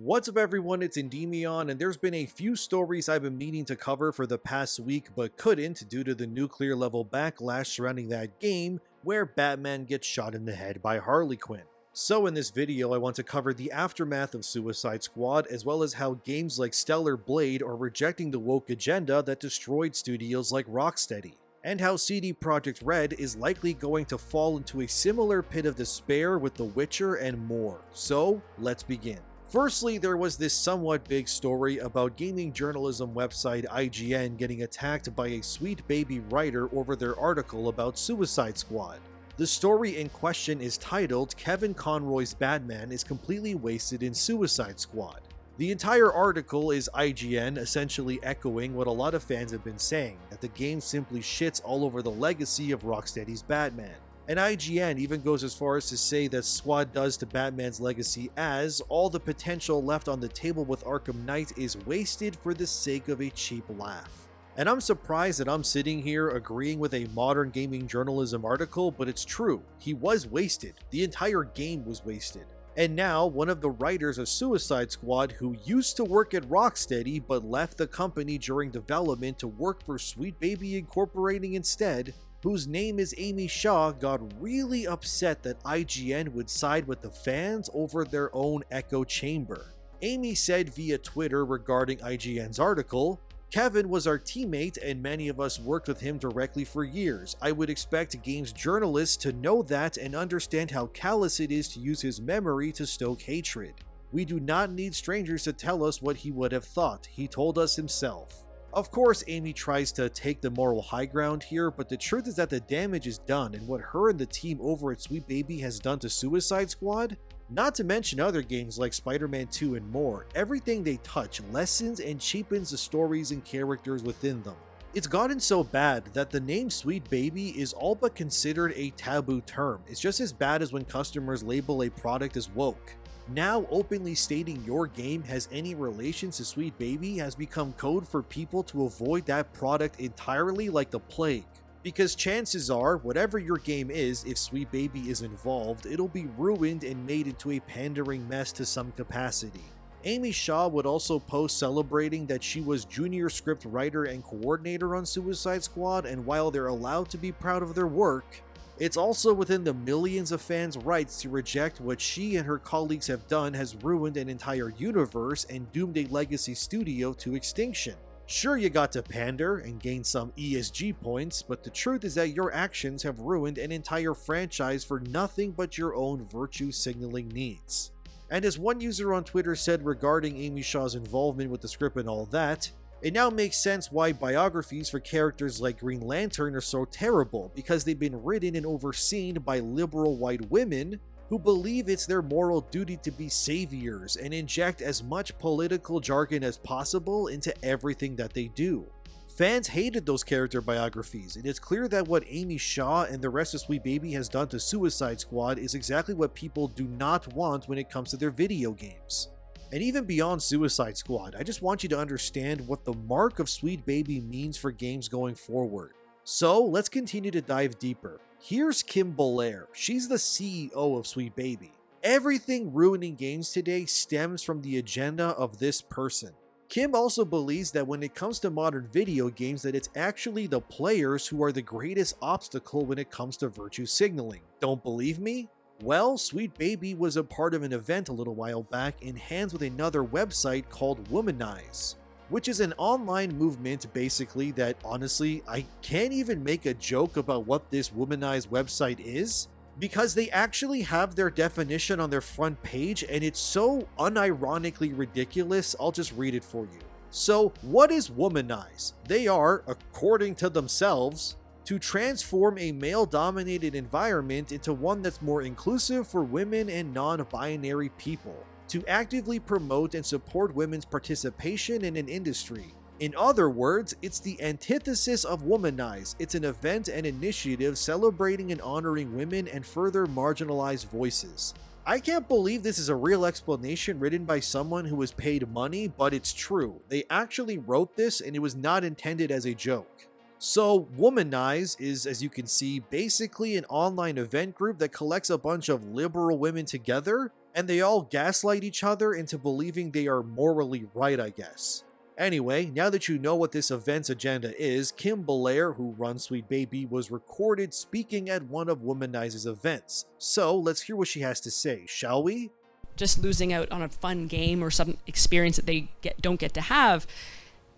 What's up everyone, it's ENDYMION, and there's been a few stories I've been meaning to cover for the past week but couldn't due to the nuclear level backlash surrounding that game where Batman gets shot in the head by Harley Quinn. So in this video I want to cover the aftermath of Suicide Squad as well as how games like Stellar Blade are rejecting the woke agenda that destroyed studios like Rocksteady, and how CD Projekt Red is likely going to fall into a similar pit of despair with The Witcher and more. So let's begin. Firstly, there was this somewhat big story about gaming journalism website IGN getting attacked by a Sweet Baby writer over their article about Suicide Squad. The story in question is titled "Kevin Conroy's Batman is completely wasted in Suicide Squad." The entire article is IGN essentially echoing what a lot of fans have been saying, that the game simply shits all over the legacy of Rocksteady's Batman. And IGN even goes as far as to say that Squad does to Batman's legacy as all the potential left on the table with Arkham Knight is wasted for the sake of a cheap laugh. And I'm surprised that I'm sitting here agreeing with a modern gaming journalism article, but it's true. He was wasted. The entire game was wasted. And now, one of the writers of Suicide Squad who used to work at Rocksteady but left the company during development to work for Sweet Baby Incorporating instead, whose name is Amy Shaw, got really upset that IGN would side with the fans over their own echo chamber. Amy said via Twitter regarding IGN's article, "Kevin was our teammate and many of us worked with him directly for years. I would expect games journalists to know that and understand how callous it is to use his memory to stoke hatred. We do not need strangers to tell us what he would have thought. He told us himself." Of course, Amy tries to take the moral high ground here, but the truth is that the damage is done, and what her and the team over at Sweet Baby has done to Suicide Squad, not to mention other games like Spider-Man 2 and more, everything they touch lessens and cheapens the stories and characters within them. It's gotten so bad that the name Sweet Baby is all but considered a taboo term. It's just as bad as when customers label a product as woke. Now openly stating your game has any relation to Sweet Baby has become code for people to avoid that product entirely like the plague. Because chances are, whatever your game is, if Sweet Baby is involved, it'll be ruined and made into a pandering mess to some capacity. Amy Shaw would also post celebrating that she was junior script writer and coordinator on Suicide Squad, and while they're allowed to be proud of their work, it's also within the millions of fans' rights to reject what she and her colleagues have done has ruined an entire universe and doomed a legacy studio to extinction. Sure, you got to pander and gain some ESG points, but the truth is that your actions have ruined an entire franchise for nothing but your own virtue signaling needs. And as one user on Twitter said regarding Amy Shaw's involvement with the script and all that, it now makes sense why biographies for characters like Green Lantern are so terrible, because they've been written and overseen by liberal white women who believe it's their moral duty to be saviors and inject as much political jargon as possible into everything that they do. Fans hated those character biographies, and it's clear that what Amy Shaw and the rest of Sweet Baby has done to Suicide Squad is exactly what people do not want when it comes to their video games. And even beyond Suicide Squad, I just want you to understand what the mark of Sweet Baby means for games going forward. So let's continue to dive deeper. Here's Kim Belair. She's the CEO of Sweet Baby. Everything ruining games today stems from the agenda of this person. Kim also believes that when it comes to modern video games that it's actually the players who are the greatest obstacle when it comes to virtue signaling. Don't believe me? Well, Sweet Baby was a part of an event a little while back in hands with another website called Womanize, which is an online movement basically that honestly, I can't even make a joke about what this Womanize website is, because they actually have their definition on their front page and it's so unironically ridiculous, I'll just read it for you. So, what is Womanize? They are, according to themselves, to transform a male-dominated environment into one that's more inclusive for women and non-binary people, to actively promote and support women's participation in an industry. In other words, it's the antithesis of Womanize. It's an event and initiative celebrating and honoring women and further marginalized voices. I can't believe this is a real explanation written by someone who was paid money, but it's true. They actually wrote this and it was not intended as a joke. So, Womanize is, as you can see, basically an online event group that collects a bunch of liberal women together and they all gaslight each other into believing they are morally right, I guess. Anyway, now that you know what this event's agenda is, Kim Belair, who runs Sweet Baby, was recorded speaking at one of Womanize's events. So let's hear what she has to say, shall we? Just losing out on a fun game or some experience that they don't get to have,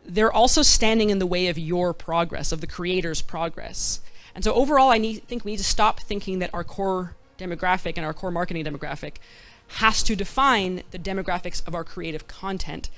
they're also standing in the way of your progress, of the creator's progress. And so overall, I think we need to stop thinking that our core demographic and our core marketing demographic has to define the demographics of our creative content,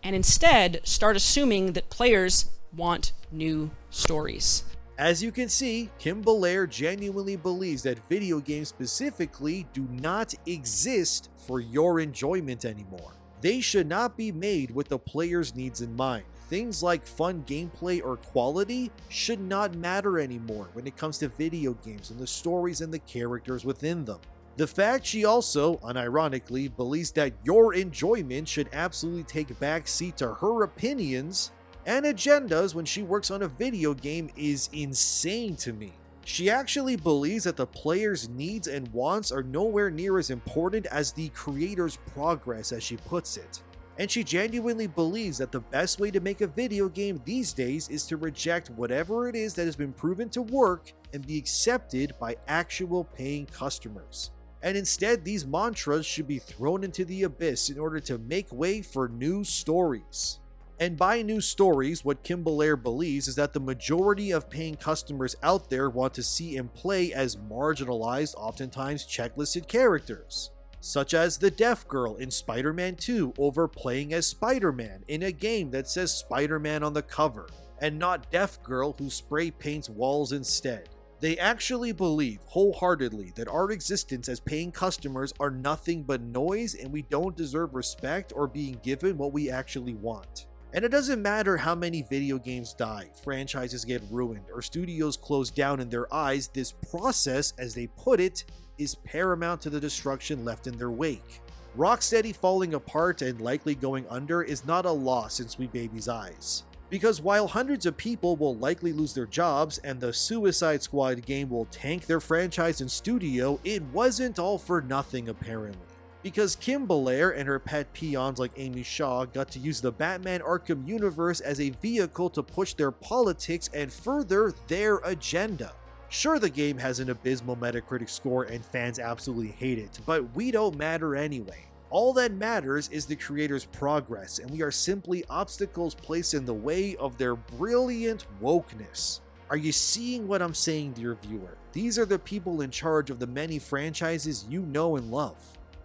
and instead start assuming that players want new stories. As you can see, Kim Belair genuinely believes that video games specifically do not exist for your enjoyment anymore. They should not be made with the player's needs in mind. Things like fun gameplay or quality should not matter anymore when it comes to video games and the stories and the characters within them. The fact she also, unironically, believes that your enjoyment should absolutely take backseat to her opinions and agendas when she works on a video game is insane to me. She actually believes that the player's needs and wants are nowhere near as important as the creator's progress, as she puts it. And she genuinely believes that the best way to make a video game these days is to reject whatever it is that has been proven to work and be accepted by actual paying customers. And instead, these mantras should be thrown into the abyss in order to make way for new stories. And by new stories, what Kim Belair believes is that the majority of paying customers out there want to see and play as marginalized, oftentimes checklisted characters, such as the deaf girl in Spider-Man 2 over playing as Spider-Man in a game that says Spider-Man on the cover, and not deaf girl who spray paints walls instead. They actually believe wholeheartedly that our existence as paying customers are nothing but noise and we don't deserve respect or being given what we actually want. And it doesn't matter how many video games die, franchises get ruined, or studios close down in their eyes, this process, as they put it, is paramount to the destruction left in their wake. Rocksteady falling apart and likely going under is not a loss in Sweet Baby's eyes. Because while hundreds of people will likely lose their jobs and the Suicide Squad game will tank their franchise and studio, it wasn't all for nothing apparently. Because Kim Belair and her pet peons like Amy Shaw got to use the Batman Arkham universe as a vehicle to push their politics and further their agenda. Sure, the game has an abysmal Metacritic score and fans absolutely hate it, but we don't matter anyway. All that matters is the creator's progress, and we are simply obstacles placed in the way of their brilliant wokeness. Are you seeing what I'm saying, dear viewer? These are the people in charge of the many franchises you know and love.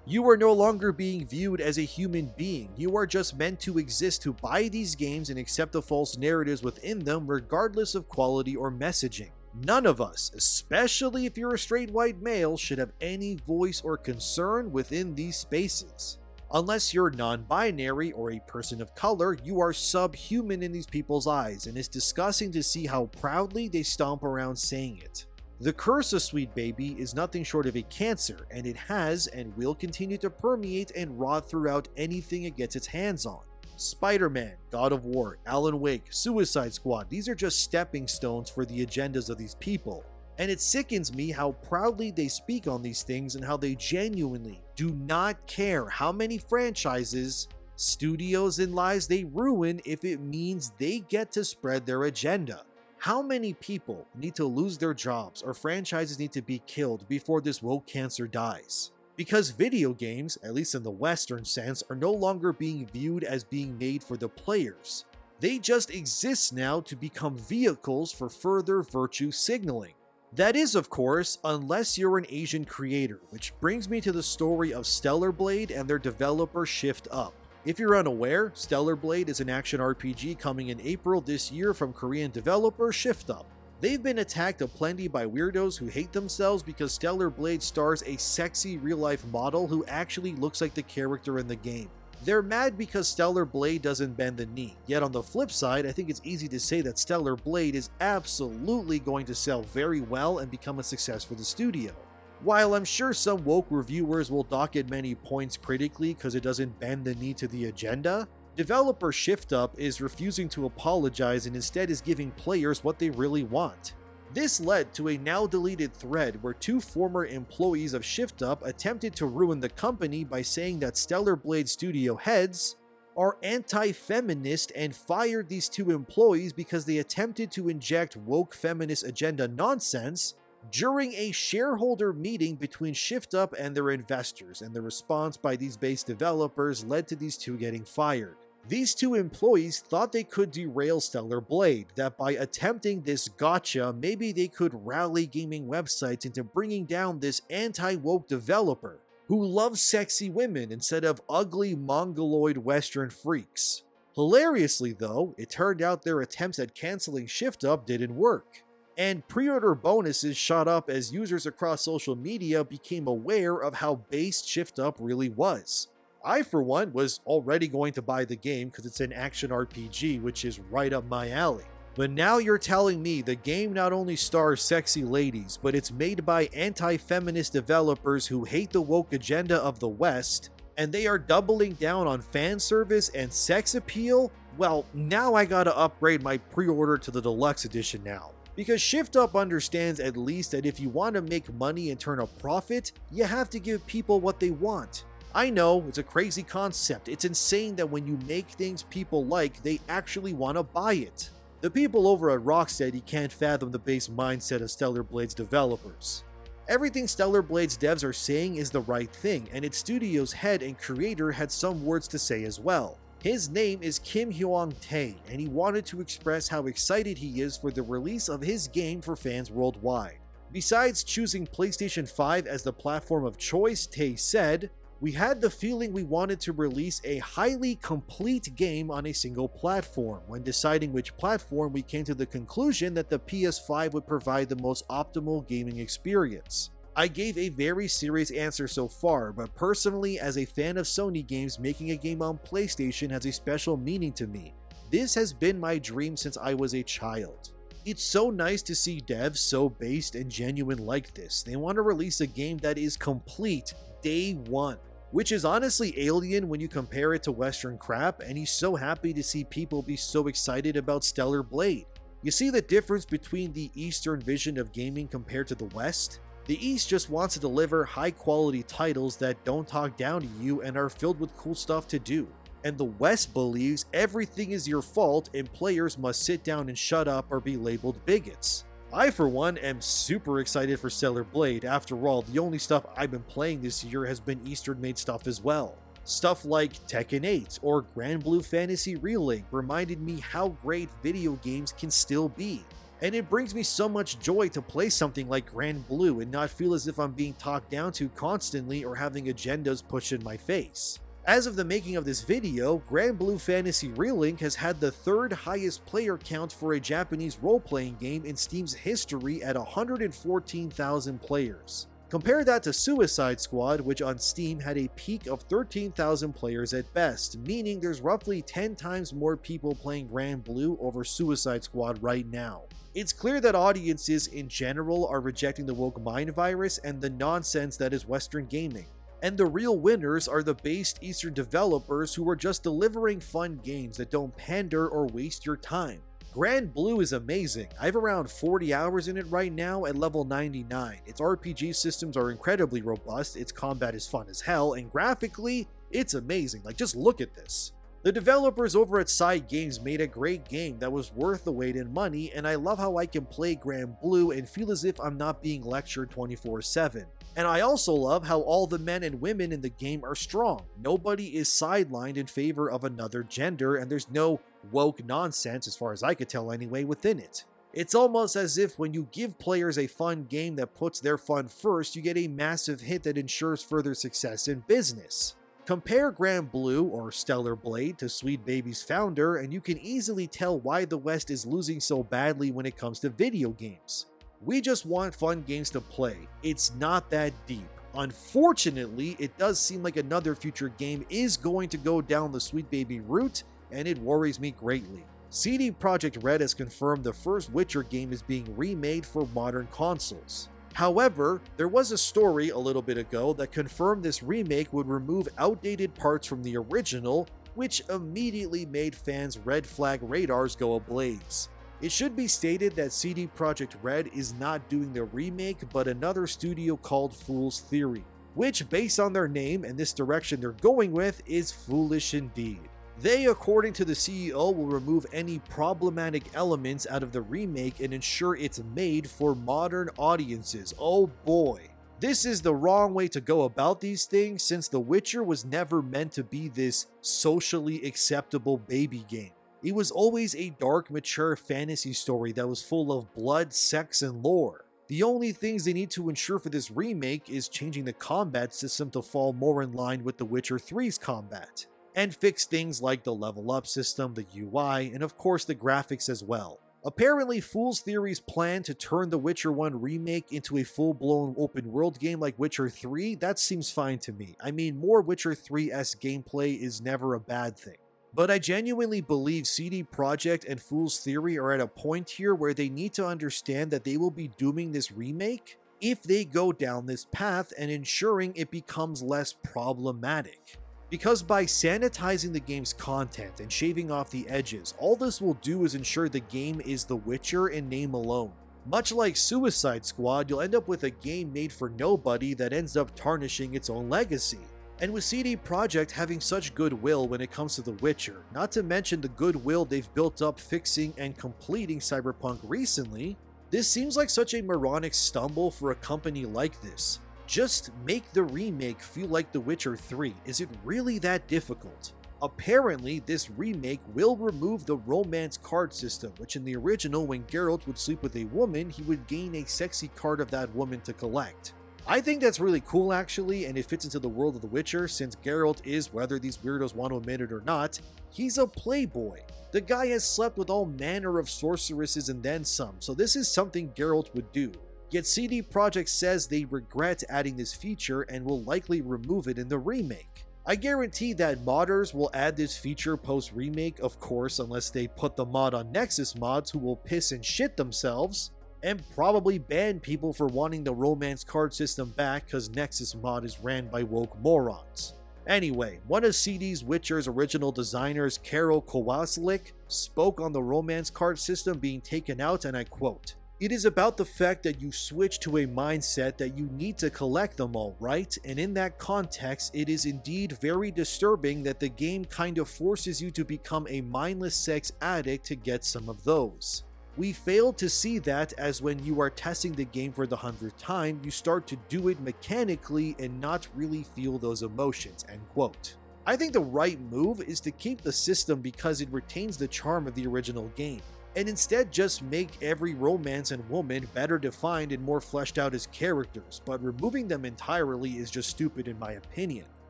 You are no longer being viewed as a human being. You are just meant to exist to buy these games and accept the false narratives within them regardless of quality or messaging. None of us, especially if you're a straight white male, should have any voice or concern within these spaces. Unless you're non-binary or a person of color, you are subhuman in these people's eyes, and it's disgusting to see how proudly they stomp around saying it. The curse of Sweet Baby is nothing short of a cancer, and it has and will continue to permeate and rot throughout anything it gets its hands on. Spider-Man, God of War, Alan Wake, Suicide Squad, these are just stepping stones for the agendas of these people. And it sickens me how proudly they speak on these things and how they genuinely do not care how many franchises, studios, and lives they ruin if it means they get to spread their agenda. How many people need to lose their jobs or franchises need to be killed before this woke cancer dies? Because video games, at least in the Western sense, are no longer being viewed as being made for the players. They just exist now to become vehicles for further virtue signaling. That is, of course, unless you're an Asian creator, which brings me to the story of Stellar Blade and their developer Shift Up. If you're unaware, Stellar Blade is an action RPG coming in April this year from Korean developer Shift Up. They've been attacked aplenty by weirdos who hate themselves because Stellar Blade stars a sexy real-life model who actually looks like the character in the game. They're mad because Stellar Blade doesn't bend the knee, yet on the flip side, I think it's easy to say that Stellar Blade is absolutely going to sell very well and become a success for the studio. While I'm sure some woke reviewers will dock it many points critically because it doesn't bend the knee to the agenda, developer Shift Up is refusing to apologize and instead is giving players what they really want. This led to a now deleted thread where two former employees of ShiftUp attempted to ruin the company by saying that Stellar Blade studio heads are anti-feminist and fired these two employees because they attempted to inject woke feminist agenda nonsense during a shareholder meeting between ShiftUp and their investors, and the response by these base developers led to these two getting fired. These two employees thought they could derail Stellar Blade, that by attempting this gotcha, maybe they could rally gaming websites into bringing down this anti-woke developer who loves sexy women instead of ugly mongoloid Western freaks. Hilariously though, it turned out their attempts at canceling ShiftUp didn't work, and pre-order bonuses shot up as users across social media became aware of how based ShiftUp really was. I, for one, was already going to buy the game because it's an action RPG, which is right up my alley. But now you're telling me the game not only stars sexy ladies, but it's made by anti-feminist developers who hate the woke agenda of the West, and they are doubling down on fan service and sex appeal? Well, now I gotta upgrade my pre-order to the deluxe edition now. Because ShiftUp understands at least that if you want to make money and turn a profit, you have to give people what they want. I know, it's a crazy concept. It's insane that when you make things people like, they actually want to buy it. The people over at Rocksteady can't fathom the base mindset of Stellar Blade's developers. Everything Stellar Blade's devs are saying is the right thing, and its studio's head and creator had some words to say as well. His name is Kim Hyung-tae, and he wanted to express how excited he is for the release of his game for fans worldwide. Besides choosing PlayStation 5 as the platform of choice, Tae said, "We had the feeling we wanted to release a highly complete game on a single platform. When deciding which platform, we came to the conclusion that the PS5 would provide the most optimal gaming experience. I gave a very serious answer so far, but personally, as a fan of Sony games, making a game on PlayStation has a special meaning to me. This has been my dream since I was a child." It's so nice to see devs so based and genuine like this. They want to release a game that is complete day one, which is honestly alien when you compare it to Western crap, and he's so happy to see people be so excited about Stellar Blade. You see the difference between the Eastern vision of gaming compared to the West? The East just wants to deliver high quality titles that don't talk down to you and are filled with cool stuff to do. And the West believes everything is your fault and players must sit down and shut up or be labeled bigots. I, for one, am super excited for Stellar Blade. After all, the only stuff I've been playing this year has been Eastern-made stuff as well. Stuff like Tekken 8 or Grand Blue Fantasy Relink reminded me how great video games can still be. And it brings me so much joy to play something like Grand Blue and not feel as if I'm being talked down to constantly or having agendas pushed in my face. As of the making of this video, Grand Blue Fantasy Relink has had the third highest player count for a Japanese role-playing game in Steam's history at 114,000 players. Compare that to Suicide Squad, which on Steam had a peak of 13,000 players at best, meaning there's roughly 10 times more people playing Grand Blue over Suicide Squad right now. It's clear that audiences in general are rejecting the woke mind virus and the nonsense that is Western gaming. And the real winners are the based Eastern developers who are just delivering fun games that don't pander or waste your time. Grand Blue is amazing. I have around 40 hours in it right now at level 99. Its RPG systems are incredibly robust, its combat is fun as hell, and graphically, it's amazing. Like, just look at this. The developers over at Side Games made a great game that was worth the wait in money, and I love how I can play Grand Blue and feel as if I'm not being lectured 24/7. And I also love how all the men and women in the game are strong. Nobody is sidelined in favor of another gender, and there's no woke nonsense, as far as I could tell anyway, within it. It's almost as if when you give players a fun game that puts their fun first, you get a massive hit that ensures further success in business. Compare Grand Blue or Stellar Blade to Sweet Baby's founder, and you can easily tell why the West is losing so badly when it comes to video games. We just want fun games to play. It's not that deep. Unfortunately, it does seem like another future game is going to go down the Sweet Baby route, and it worries me greatly. CD Projekt Red has confirmed the first Witcher game is being remade for modern consoles. However, there was a story a little bit ago that confirmed this remake would remove outdated parts from the original, which immediately made fans' red flag radars go ablaze. It should be stated that CD Projekt Red is not doing the remake, but another studio called Fool's Theory, which, based on their name and this direction they're going with, is foolish indeed. They, according to the CEO, will remove any problematic elements out of the remake and ensure it's made for modern audiences. Oh boy. This is the wrong way to go about these things, since The Witcher was never meant to be this socially acceptable baby game. It was always a dark, mature fantasy story that was full of blood, sex, and lore. The only things they need to ensure for this remake is changing the combat system to fall more in line with The Witcher 3's combat, and fix things like the level up system, the UI, and of course the graphics as well. Apparently, Fool's Theory's plan to turn The Witcher 1 remake into a full-blown open-world game like Witcher 3, that seems fine to me. I mean, more Witcher 3-esque gameplay is never a bad thing. But I genuinely believe CD Projekt and Fool's Theory are at a point here where they need to understand that they will be dooming this remake if they go down this path and ensuring it becomes less problematic. Because by sanitizing the game's content and shaving off the edges, all this will do is ensure the game is The Witcher in name alone. Much like Suicide Squad, you'll end up with a game made for nobody that ends up tarnishing its own legacy. And with CD Projekt having such goodwill when it comes to The Witcher, not to mention the goodwill they've built up fixing and completing Cyberpunk recently, this seems like such a moronic stumble for a company like this. Just make the remake feel like The Witcher 3. Is it really that difficult? Apparently, this remake will remove the romance card system, which in the original, when Geralt would sleep with a woman, he would gain a sexy card of that woman to collect. I think that's really cool actually, and it fits into the world of The Witcher since Geralt is, whether these weirdos want to admit it or not, he's a playboy. The guy has slept with all manner of sorceresses and then some, so this is something Geralt would do. Yet CD Projekt says they regret adding this feature and will likely remove it in the remake. I guarantee that modders will add this feature post-remake, of course, unless they put the mod on Nexus mods who will piss and shit themselves, and probably ban people for wanting the romance card system back because Nexus mod is ran by woke morons. Anyway, one of CD's Witcher's original designers, Karol Kowalczyk, spoke on the romance card system being taken out, and I quote, "It is about the fact that you switch to a mindset that you need to collect them all, right? And in that context, it is indeed very disturbing that the game kind of forces you to become a mindless sex addict to get some of those. We failed to see that, as when you are testing the game for the 100th time, you start to do it mechanically and not really feel those emotions," end quote. I think the right move is to keep the system because it retains the charm of the original game, and instead just make every romance and woman better defined and more fleshed out as characters, but removing them entirely is just stupid in my opinion.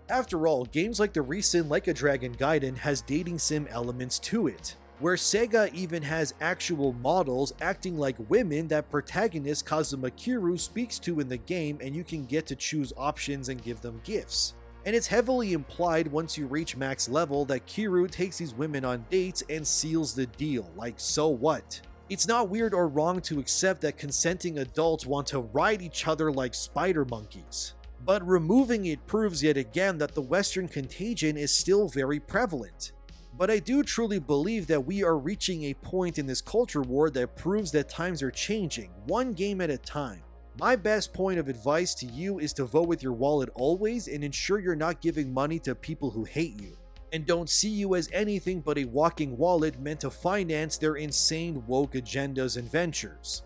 After all, games like the recent Like a Dragon Gaiden has dating sim elements to it, where Sega even has actual models acting like women that protagonist Kazuma Kiryu speaks to in the game, and you can get to choose options and give them gifts. And it's heavily implied once you reach max level that Kiryu takes these women on dates and seals the deal, like so what? It's not weird or wrong to accept that consenting adults want to ride each other like spider monkeys. But removing it proves yet again that the Western contagion is still very prevalent. But I do truly believe that we are reaching a point in this culture war that proves that times are changing, one game at a time. My best point of advice to you is to vote with your wallet always and ensure you're not giving money to people who hate you, and don't see you as anything but a walking wallet meant to finance their insane woke agendas and ventures.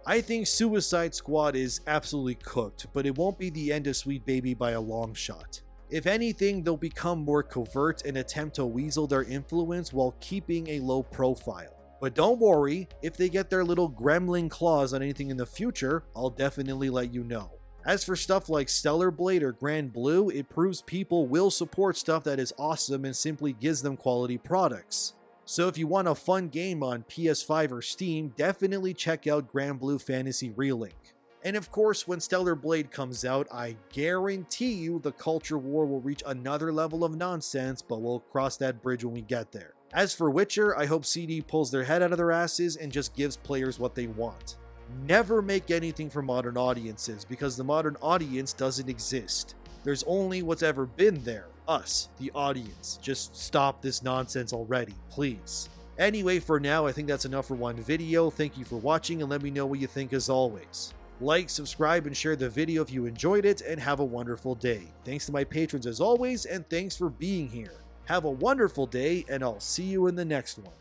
I think Suicide Squad is absolutely cooked, but it won't be the end of Sweet Baby by a long shot. If anything, they'll become more covert and attempt to weasel their influence while keeping a low profile. But don't worry, if they get their little gremlin claws on anything in the future, I'll definitely let you know. As for stuff like Stellar Blade or Grand Blue, it proves people will support stuff that is awesome and simply gives them quality products. So if you want a fun game on PS5 or Steam, definitely check out Grand Blue Fantasy Relink. And of course, when Stellar Blade comes out, I guarantee you the culture war will reach another level of nonsense, but we'll cross that bridge when we get there. As for Witcher, I hope CD pulls their head out of their asses and just gives players what they want. Never make anything for modern audiences, because the modern audience doesn't exist. There's only what's ever been there, us, the audience. Just stop this nonsense already, please. Anyway, for now, I think that's enough for one video. Thank you for watching, and let me know what you think as always. Like, subscribe, and share the video if you enjoyed it, and have a wonderful day. Thanks to my patrons as always, and thanks for being here. Have a wonderful day, and I'll see you in the next one.